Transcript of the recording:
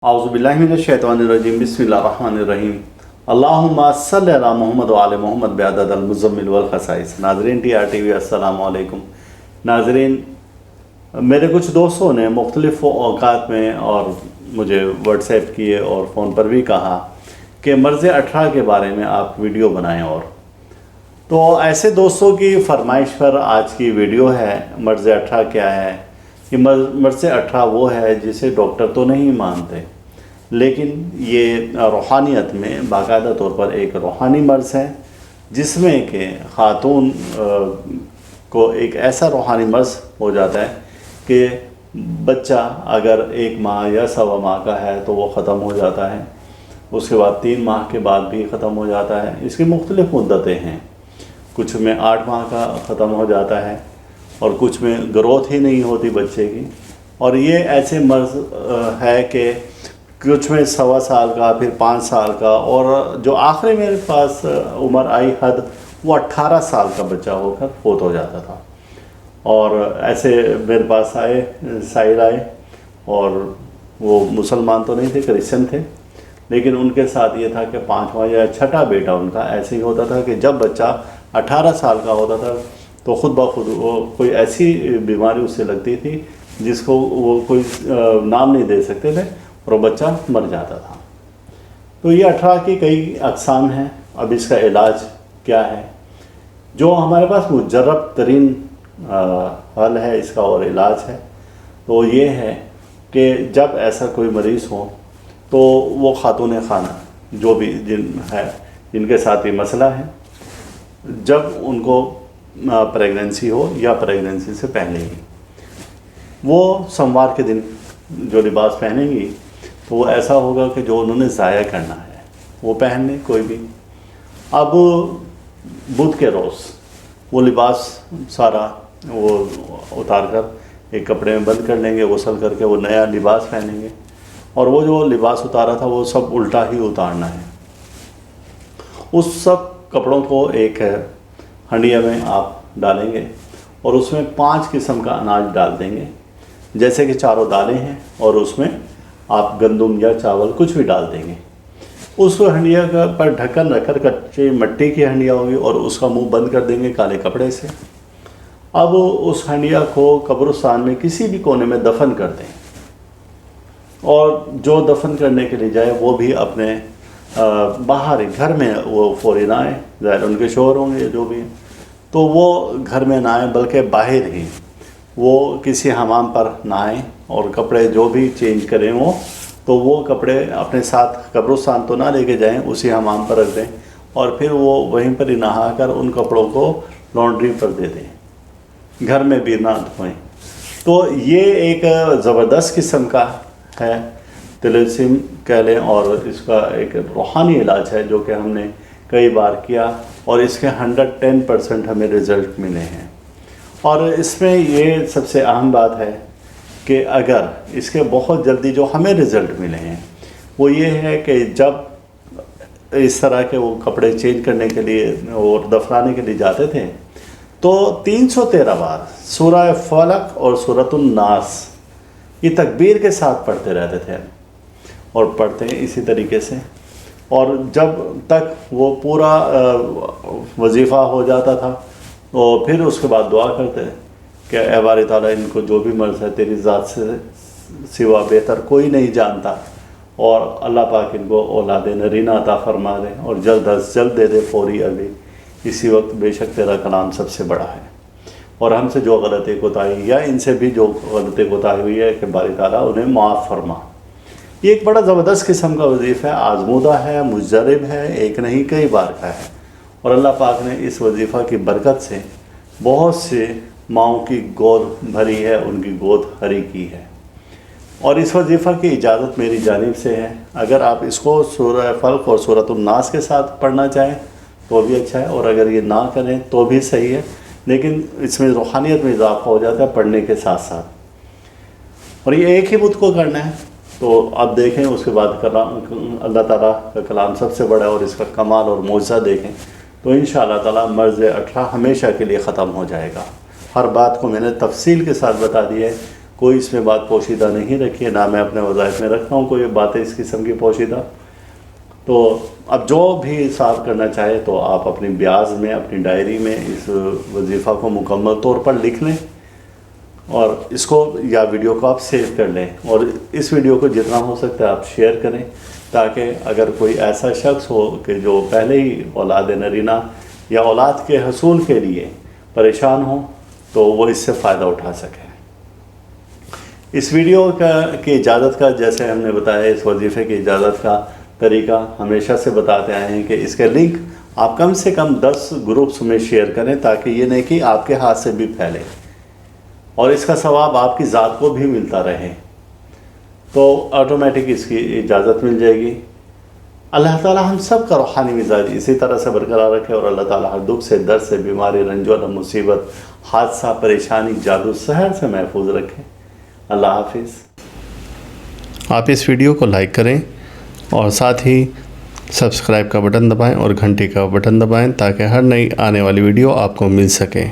औज़ुबिल्लाहिमिनश्शैतानिर्रजीम बिस्मिल्लाहिर्रहमानिर्रहीम अल्लाहुम्मा सल्लि अला मोहम्मद व आले मोहम्मद बिअदद अल-मुज़म्मिल वल खसाइस। नाज़रीन TRTV अस्सलामु अलैकुम। नाज़रीन, मेरे कुछ दोस्तों ने मुख्तलिफ़ औक़ात में और मुझे व्हाट्सएप किए और फ़ोन पर भी कहा कि मर्ज़ 18 के बारे में आप वीडियो बनाएं। और तो ऐसे दोस्तों की फरमाइश पर आज की वीडियो है। मर्ज़ 18 क्या है? कि मर्ज़ 18 वो है जिसे डॉक्टर तो नहीं मानते, लेकिन ये रूहानियत में बाकायदा तौर पर एक रूहानी मर्ज़ है, जिसमें कि ख़ातून को एक ऐसा रूहानी मर्ज़ हो जाता है कि बच्चा अगर 1 माह या 1.25 माह का है तो वो ख़त्म हो जाता है, उसके बाद 3 माह के बाद भी ख़त्म हो जाता है। इसकी मुख्तलिफ़ मुद्दतें हैं, कुछ में 8 माह का ख़त्म हो जाता है और कुछ में ग्रोथ ही नहीं होती बच्चे की। और ये ऐसे मर्ज़ है कि कुछ में 1.25 साल का, फिर 5 साल का, और जो आखिरी मेरे पास उम्र आई हद वो 18 साल का बच्चा होकर फौत हो जाता था। और ऐसे मेरे पास आए साहिल आए, और वो मुसलमान तो नहीं थे, क्रिश्चियन थे, लेकिन उनके साथ ये था कि 5वां या 6ठा बेटा उनका ऐसे ही होता था कि जब बच्चा 18 साल का होता था तो ख़ुद ब खुद वो कोई ऐसी बीमारी उससे लगती थी जिसको वो कोई नाम नहीं दे सकते थे और वो बच्चा मर जाता था। तो ये 18 की कई अक़साम हैं। अब इसका इलाज क्या है? जो हमारे पास मुजर्रब तरीन हल है इसका और इलाज है, तो ये है कि जब ऐसा कोई मरीज़ हो तो वो खातून खाना जो भी जिनके साथ ये मसला है, जब उनको प्रेगनेंसी हो या प्रेगनेंसी से पहले ही, वो सोमवार के दिन जो लिबास पहनेंगी तो वो ऐसा होगा कि जो उन्होंने ज़ाया करना है वो पहन लें कोई भी। अब बुध के रोज़ वो लिबास सारा वो उतार कर एक कपड़े में बंद कर लेंगे, गुस्ल करके वो नया लिबास पहनेंगे, और वो जो लिबास उतारा था वो सब उल्टा ही उतारना है। उस सब कपड़ों को एक हंडिया में आप डालेंगे और उसमें 5 किस्म का अनाज डाल देंगे, जैसे कि चारों दालें हैं, और उसमें आप गंदम या चावल कुछ भी डाल देंगे। उस हंडिया का पर ढक्कन रखकर, कच्ची मिट्टी की हंडिया होगी, और उसका मुंह बंद कर देंगे काले कपड़े से। अब उस हंडिया को कब्रिस्तान में किसी भी कोने में दफन कर दें, और जो दफन करने के लिए जाए वो भी अपने बाहर घर में वो फौरी ना आए, ज़ाहिर उनके शोहर होंगे जो भी, तो वो घर में ना आए बल्कि बाहर ही वो किसी हमाम पर ना आए, और कपड़े जो भी चेंज करें तो वो कपड़े अपने साथ कब्रिस्तान तो ना लेके जाएं, उसी हमाम पर रख दें, और फिर वो वहीं पर ही नहा कर उन कपड़ों को लॉन्ड्री पर दे दें, घर में भी ना धोएं। तो ये एक ज़बरदस्त किस्म का है, तिलिस्म कह लें, और इसका एक रूहानी इलाज है जो कि हमने कई बार किया और इसके 110% हमें रिज़ल्ट मिले हैं। और इसमें ये सबसे अहम बात है कि अगर इसके बहुत जल्दी जो हमें रिज़ल्ट मिले हैं वो ये है कि जब इस तरह के वो कपड़े चेंज करने के लिए और दफनाने के लिए जाते थे तो 313 बार सूरह फलक और सूरतुन नास ये तकबीर के साथ पढ़ते रहते थे, और पढ़ते हैं इसी तरीके से, और जब तक वो पूरा वजीफ़ा हो जाता था तो फिर उसके बाद दुआ करते कि ऐ बारी ताला, इनको जो भी मर्ज़ है तेरी ज़ात से सिवा बेहतर कोई नहीं जानता, और अल्लाह पाक इनको औलाद नरीना अता फ़रमा दे और जल्द अज जल्द दे दे फौरी अभी इसी वक्त, बेशक तेरा कलाम सबसे बड़ा है, और हमसे जो गलती कोताही या इनसे भी जो गलती कोताही हुई है कि बारी ताला उन्हें माफ़ फरमा। ये एक बड़ा ज़बरदस्त किस्म का वजीफ़ा है, आज़मूदा है, मुजर्रब है, एक नहीं कई बार का है, और अल्लाह पाक ने इस वजीफ़ा की बरकत से बहुत से माओं की गोद भरी है, उनकी गोद हरी की है। और इस वजीफ़ा की इजाज़त मेरी जानिब से है। अगर आप इसको सूरह फल्क और सूरतुन नास के साथ पढ़ना चाहें तो भी अच्छा है, और अगर ये ना करें तो भी सही है, लेकिन इसमें रूहानियत में इजाफ़ा हो जाता है पढ़ने के साथ साथ। और ये एक ही बुत को करना है, तो अब देखें उसके बाद अल्लाह ताला का कलाम सबसे बड़ा है और इसका कमाल और मौज़ा देखें तो इंशाअल्लाह ताला मर्ज़ 18 हमेशा के लिए ख़त्म हो जाएगा। हर बात को मैंने तफसील के साथ बता दी है, کوئی اس میں بات پوشیدہ نہیں رکھی ہے، نہ میں اپنے وظائف میں رکھتا ہوں کوئی باتیں اس قسم کی پوشیدہ۔ تو اب جو بھی صاحب کرنا چاہے تو آپ اپنی بیاض میں، اپنی ڈائری میں اس وظیفہ کو مکمل طور پر لکھ لیں، اور اس کو یا ویڈیو کو آپ سیو کر لیں، اور اس ویڈیو کو جتنا ہو سکتا ہے آپ شیئر کریں، تاکہ اگر کوئی ایسا شخص ہو کہ جو پہلے ہی اولاد نرینہ یا اولاد کے حصول کے لیے پریشان ہو تو وہ اس سے فائدہ اٹھا سکے۔ اس ویڈیو کی اجازت کا، جیسے ہم نے بتایا اس وظیفے کی اجازت کا طریقہ ہمیشہ سے بتاتے آئے ہیں کہ اس کے لنک آپ کم سے کم 10 گروپس میں شیئر کریں، تاکہ یہ نیکی آپ کے ہاتھ سے بھی پھیلے اور اس کا ثواب آپ کی ذات کو بھی ملتا رہے، تو آٹومیٹک اس کی اجازت مل جائے گی۔ اللہ تعالی ہم سب کا روحانی مزاج اسی طرح سے برقرار رکھے، اور اللہ تعالی ہر دکھ سے، درد سے، بیماری، رنج و مصیبت، حادثہ، پریشانی، جادو، سحر سے محفوظ رکھے۔ اللہ حافظ۔ آپ اس ویڈیو کو لائک کریں اور ساتھ ہی سبسکرائب کا بٹن دبائیں اور گھنٹی کا بٹن دبائیں، تاکہ ہر نئی آنے والی ویڈیو آپ کو مل سکے۔